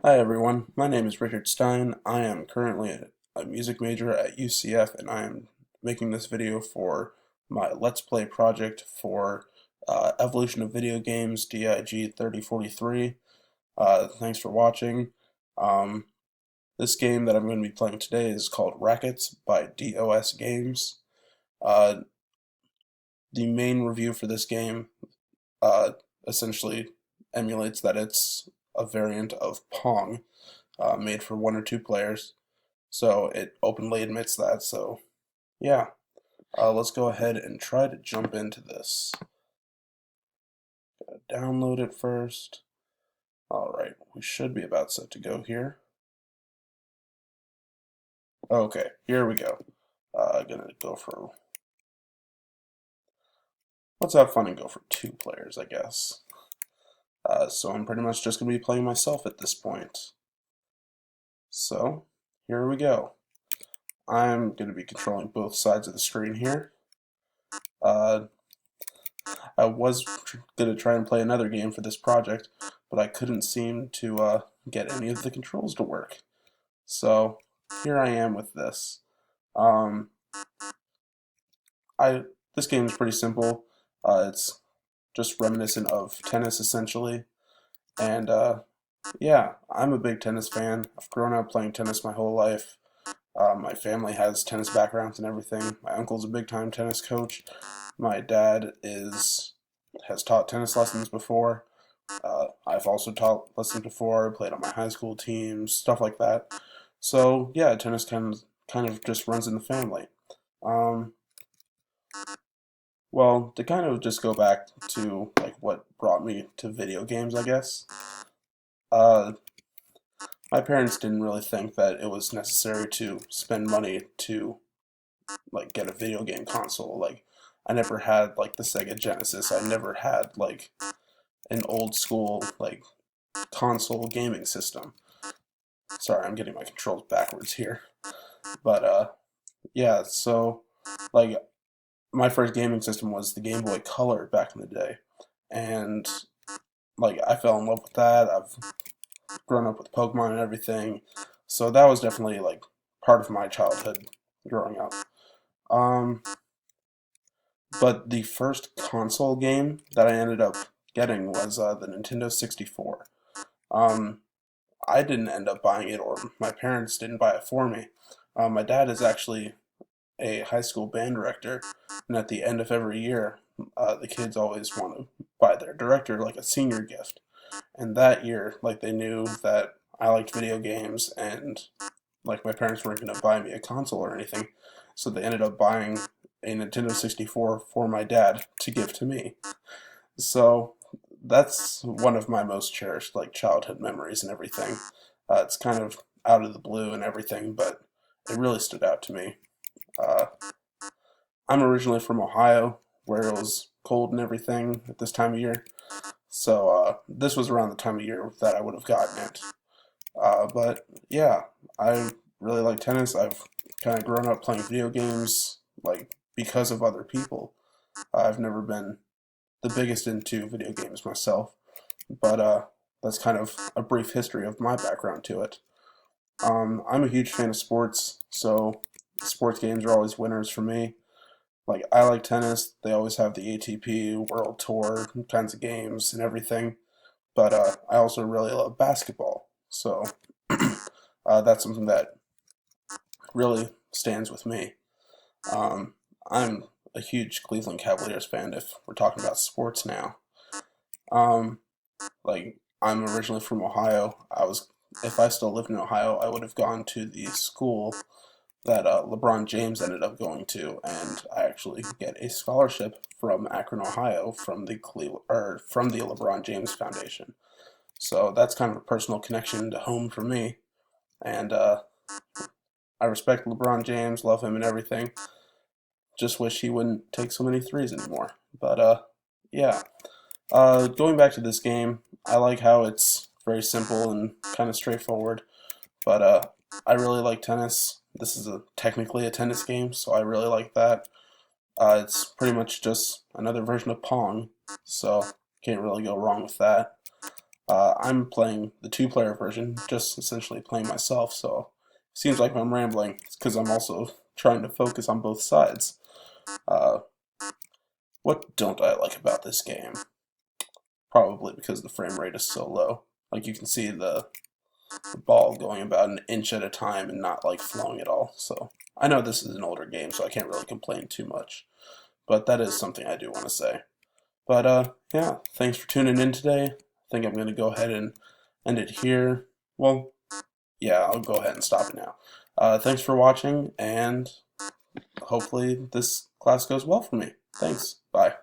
Hi everyone, my name is Richard Stein. I am currently a music major at UCF and I am making this video for my Let's Play project for Evolution of Video Games DIG 3043. Thanks for watching. Um, this game that I'm going to be playing today is called Rackets by DOS Games. Uh, the main review for this game uh, essentially emulates that it's a variant of Pong made for one or two players. So it openly admits that. So yeah, let's go ahead and try to jump into this. Gotta download it first. Alright, we should be about set to go here. Okay, here we go. Gonna go for, let's have fun and go for two players, I guess. So I'm pretty much just gonna be playing myself at this point. So here we go. I'm gonna be controlling both sides of the screen here. Uh, I was going to try and play another game for this project, but I couldn't seem to get any of the controls to work. So here I am with this. Um, this game is pretty simple. It's just reminiscent of tennis essentially, and yeah, I'm a big tennis fan. I've grown up playing tennis my whole life. My family has tennis backgrounds and everything. My uncle's a big-time tennis coach. My dad has taught tennis lessons before. I've also taught lessons before, played on my high school teams, stuff like that. So yeah, tennis kind of just runs in the family. Um, well, to kind of just go back to like what brought me to video games, I guess. Uh, my parents didn't really think that it was necessary to spend money to like get a video game console. Like I never had like the Sega Genesis. I never had like an old school like console gaming system. Sorry, I'm getting my controls backwards here. But yeah, so like my first gaming system was the Game Boy Color back in the day. And like I fell in love with that. I've grown up with Pokemon and everything. So that was definitely like part of my childhood growing up. Um but the first console game that I ended up getting was the Nintendo 64. Um I didn't end up buying it, or my parents didn't buy it for me. My dad is actually a high school band director, and at the end of every year, the kids always want to buy their director like a senior gift. And that year, like they knew that I liked video games, and like my parents weren't going to buy me a console or anything, so they ended up buying a Nintendo 64 for my dad to give to me. So that's one of my most cherished like childhood memories and everything. It's kind of out of the blue and everything, but it really stood out to me. Uh, I'm originally from Ohio, where it was cold and everything at this time of year. So this was around the time of year that I would have gotten it. But yeah, I really like tennis. I've kind of grown up playing video games like because of other people. I've never been the biggest into video games myself, but that's kind of a brief history of my background to it. I'm a huge fan of sports, so sports games are always winners for me. Like I like tennis; they always have the ATP World Tour kinds of games and everything. But I also really love basketball, so that's something that really stands with me. I'm a huge Cleveland Cavaliers fan. If we're talking about sports now, um, like I'm originally from Ohio. If I still lived in Ohio, I would have gone to the school that LeBron James ended up going to, and I actually get a scholarship from Akron, Ohio, from the from the LeBron James Foundation. So that's kind of a personal connection to home for me, and I respect LeBron James, love him and everything. Just wish he wouldn't take so many threes anymore. But yeah. Going back to this game, I like how it's very simple and kind of straightforward. But I really like tennis. This is technically a tennis game, so I really like that. It's pretty much just another version of Pong, so can't really go wrong with that. I'm playing the two-player version, just essentially playing myself, so it seems like I'm rambling. It's because I'm also trying to focus on both sides. Uh, what don't I like about this game? Probably because the frame rate is so low. Like you can see the ball going about an inch at a time and not like flowing at all. So I know this is an older game, so I can't really complain too much. But that is something I do want to say. But yeah, thanks for tuning in today. I think I'm gonna go ahead and end it here. Well, yeah, I'll go ahead and stop it now. Thanks for watching, and hopefully this class goes well for me. Thanks. Bye.